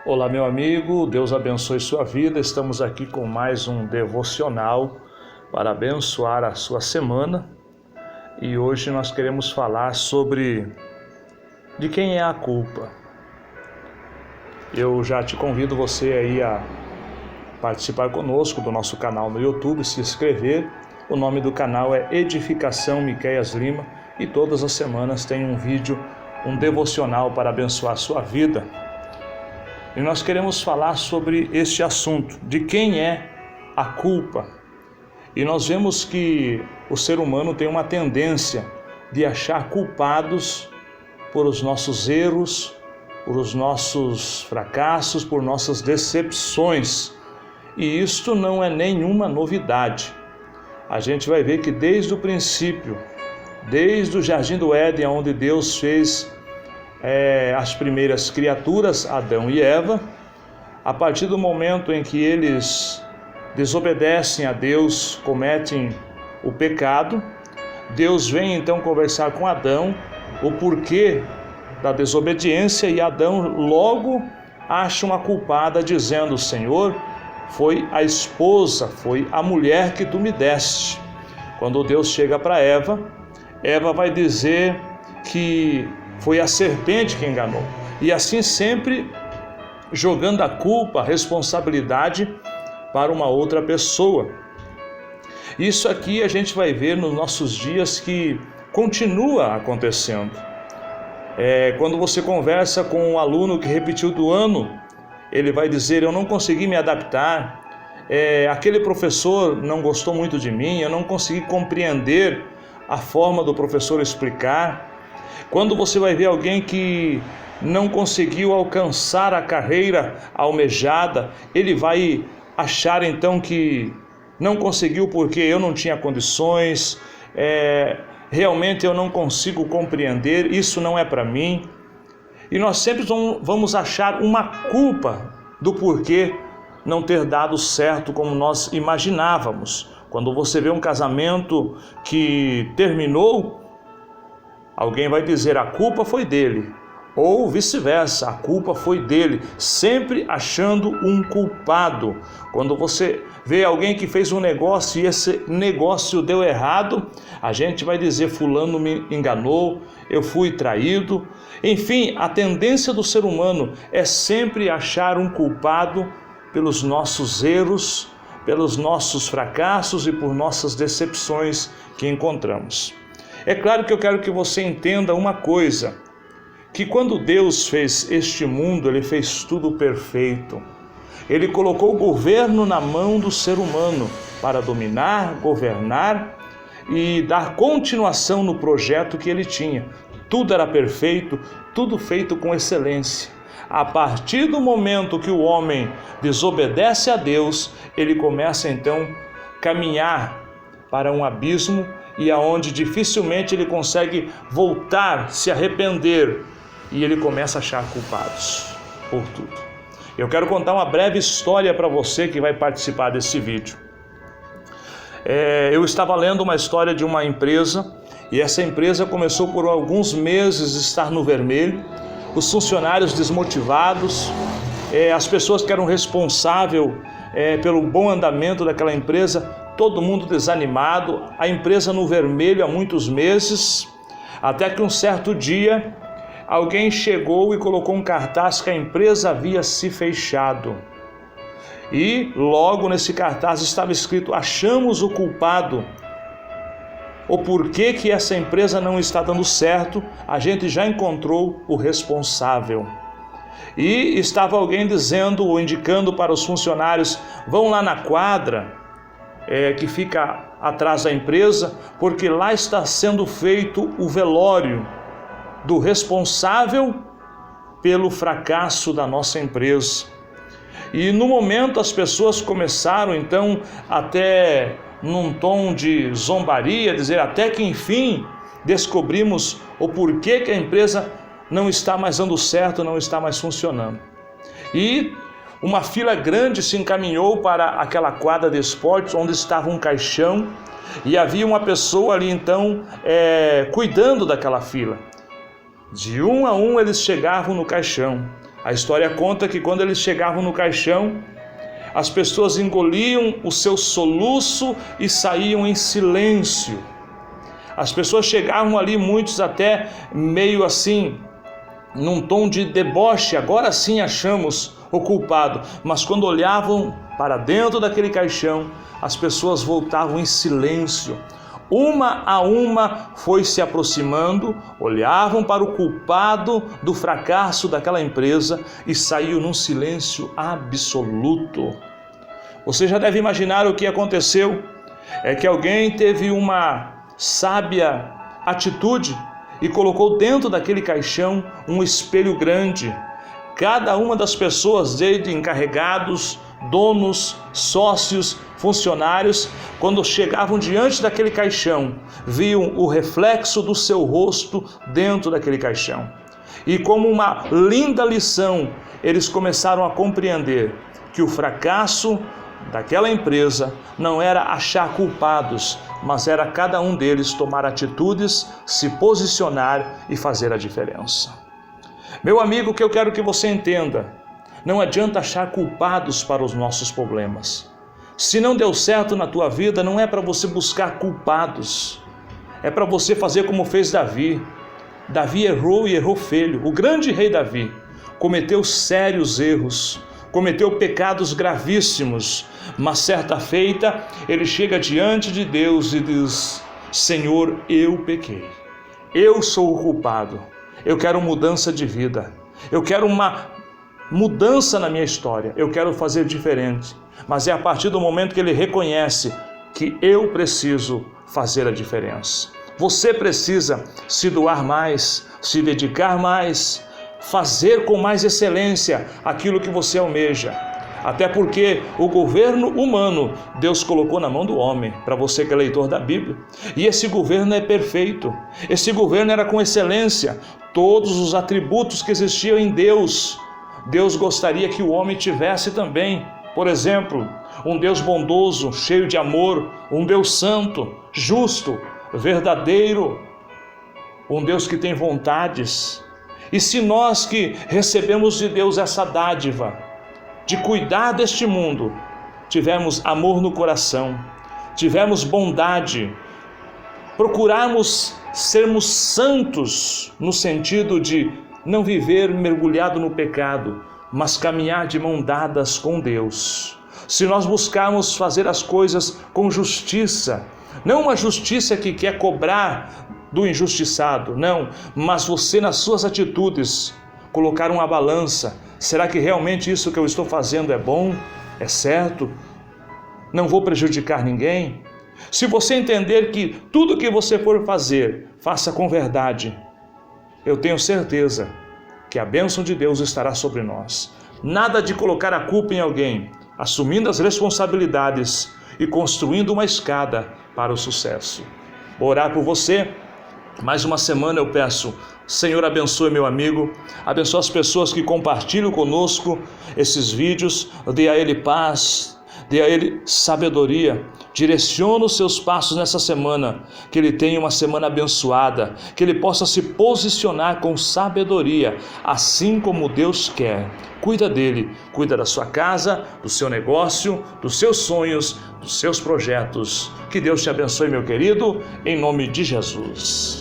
Olá, meu amigo, Deus abençoe sua vida. Estamos aqui com mais um devocional para abençoar a sua semana. E hoje nós queremos falar sobre de quem é a culpa. Eu já te convido você aí a participar conosco do nosso canal no YouTube, se inscrever. O nome do canal é Edificação Miqueias Lima e todas as semanas tem um vídeo, um devocional para abençoar a sua vida. E nós queremos falar sobre este assunto, de quem é a culpa. E nós vemos que o ser humano tem uma tendência de achar culpados por os nossos erros, por os nossos fracassos, por nossas decepções. E isto não é nenhuma novidade. A gente vai ver que desde o princípio, desde o Jardim do Éden, onde Deus fez as primeiras criaturas, Adão e Eva, a partir do momento em que eles desobedecem a Deus, cometem o pecado, Deus vem então conversar com Adão o porquê da desobediência e Adão logo acha uma culpada dizendo: Senhor, foi a esposa, foi a mulher que tu me deste. Quando Deus chega para Eva, Eva vai dizer que foi a serpente que enganou. E assim sempre jogando a culpa, a responsabilidade para uma outra pessoa. Isso aqui a gente vai ver nos nossos dias que continua acontecendo. Quando você conversa com um aluno que repetiu do ano, ele vai dizer: eu não consegui me adaptar, aquele professor não gostou muito de mim, eu não consegui compreender a forma do professor explicar. Quando você vai ver alguém que não conseguiu alcançar a carreira almejada, ele vai achar então que não conseguiu porque eu não tinha condições, realmente eu não consigo compreender, isso não é para mim. E nós sempre vamos achar uma culpa do porquê não ter dado certo como nós imaginávamos. Quando você vê um casamento que terminou, alguém vai dizer: a culpa foi dele, ou vice-versa, a culpa foi dele, sempre achando um culpado. Quando você vê alguém que fez um negócio e esse negócio deu errado, a gente vai dizer: fulano me enganou, eu fui traído. Enfim, a tendência do ser humano é sempre achar um culpado pelos nossos erros, pelos nossos fracassos e por nossas decepções que encontramos. É claro que eu quero que você entenda uma coisa, que quando Deus fez este mundo, Ele fez tudo perfeito. Ele colocou o governo na mão do ser humano para dominar, governar e dar continuação no projeto que Ele tinha. Tudo era perfeito, tudo feito com excelência. A partir do momento que o homem desobedece a Deus, ele começa então a caminhar para um abismo e aonde dificilmente ele consegue voltar, se arrepender, e ele começa a achar culpados por tudo. Eu quero contar uma breve história para você que vai participar desse vídeo. Eu estava lendo uma história de uma empresa, e essa empresa começou por alguns meses estar no vermelho, os funcionários desmotivados, as pessoas que eram responsáveis pelo bom andamento daquela empresa, todo mundo desanimado, a empresa no vermelho há muitos meses, até que um certo dia alguém chegou e colocou um cartaz que a empresa havia se fechado. E logo nesse cartaz estava escrito: achamos o culpado. O porquê que essa empresa não está dando certo, a gente já encontrou o responsável. E estava alguém dizendo ou indicando para os funcionários: vão lá na quadra que fica atrás da empresa, porque lá está sendo feito o velório do responsável pelo fracasso da nossa empresa. E no momento as pessoas começaram então, até num tom de zombaria, dizer: até que enfim descobrimos o porquê que a empresa não está mais dando certo, não está mais funcionando. E uma fila grande se encaminhou para aquela quadra de esportes onde estava um caixão e havia uma pessoa ali então cuidando daquela fila. De um a um eles chegavam no caixão. A história conta que quando eles chegavam no caixão, as pessoas engoliam o seu soluço e saíam em silêncio. As pessoas chegavam ali, muitos até meio assim, num tom de deboche, agora sim achamos o culpado. Mas quando olhavam para dentro daquele caixão, as pessoas voltavam em silêncio. Uma a uma foi se aproximando, olhavam para o culpado do fracasso daquela empresa e saiu num silêncio absoluto. Você já deve imaginar o que aconteceu. É que alguém teve uma sábia atitude e colocou dentro daquele caixão um espelho grande. Cada uma das pessoas, desde encarregados, donos, sócios, funcionários, quando chegavam diante daquele caixão, viam o reflexo do seu rosto dentro daquele caixão. E como uma linda lição, eles começaram a compreender que o fracasso daquela empresa não era achar culpados, mas era cada um deles tomar atitudes, se posicionar e fazer a diferença. Meu amigo, o que eu quero que você entenda, não adianta achar culpados para os nossos problemas. Se não deu certo na tua vida, não é para você buscar culpados, é para você fazer como fez Davi. Davi errou e errou feio. O grande rei Davi cometeu sérios erros, cometeu pecados gravíssimos, mas certa feita ele chega diante de Deus e diz: Senhor, eu pequei, eu sou o culpado, eu quero mudança de vida, eu quero uma mudança na minha história, eu quero fazer diferente. Mas é a partir do momento que ele reconhece que eu preciso fazer a diferença. Você precisa se doar mais, se dedicar mais, fazer com mais excelência aquilo que você almeja. Até porque o governo humano Deus colocou na mão do homem, para você que é leitor da Bíblia. E esse governo é perfeito, esse governo era com excelência, todos os atributos que existiam em Deus, Deus gostaria que o homem tivesse também. Por exemplo, um Deus bondoso, cheio de amor, um Deus santo, justo, verdadeiro, um Deus que tem vontades. E se nós que recebemos de Deus essa dádiva de cuidar deste mundo, tivermos amor no coração, tivermos bondade, procurarmos sermos santos no sentido de não viver mergulhado no pecado, mas caminhar de mão dadas com Deus. Se nós buscarmos fazer as coisas com justiça, não uma justiça que quer cobrar do injustiçado, não, mas você nas suas atitudes colocar uma balança, será que realmente isso que eu estou fazendo é bom, é certo, não vou prejudicar ninguém? Se você entender que tudo que você for fazer, faça com verdade, eu tenho certeza que a bênção de Deus estará sobre nós. Nada de colocar a culpa em alguém, assumindo as responsabilidades e construindo uma escada para o sucesso. Vou orar por você. Mais uma semana eu peço, Senhor, abençoe meu amigo, abençoe as pessoas que compartilham conosco esses vídeos, dê a ele paz, dê a ele sabedoria, direcione os seus passos nessa semana, que ele tenha uma semana abençoada, que ele possa se posicionar com sabedoria, assim como Deus quer. Cuida dele, cuida da sua casa, do seu negócio, dos seus sonhos, dos seus projetos. Que Deus te abençoe, meu querido, em nome de Jesus.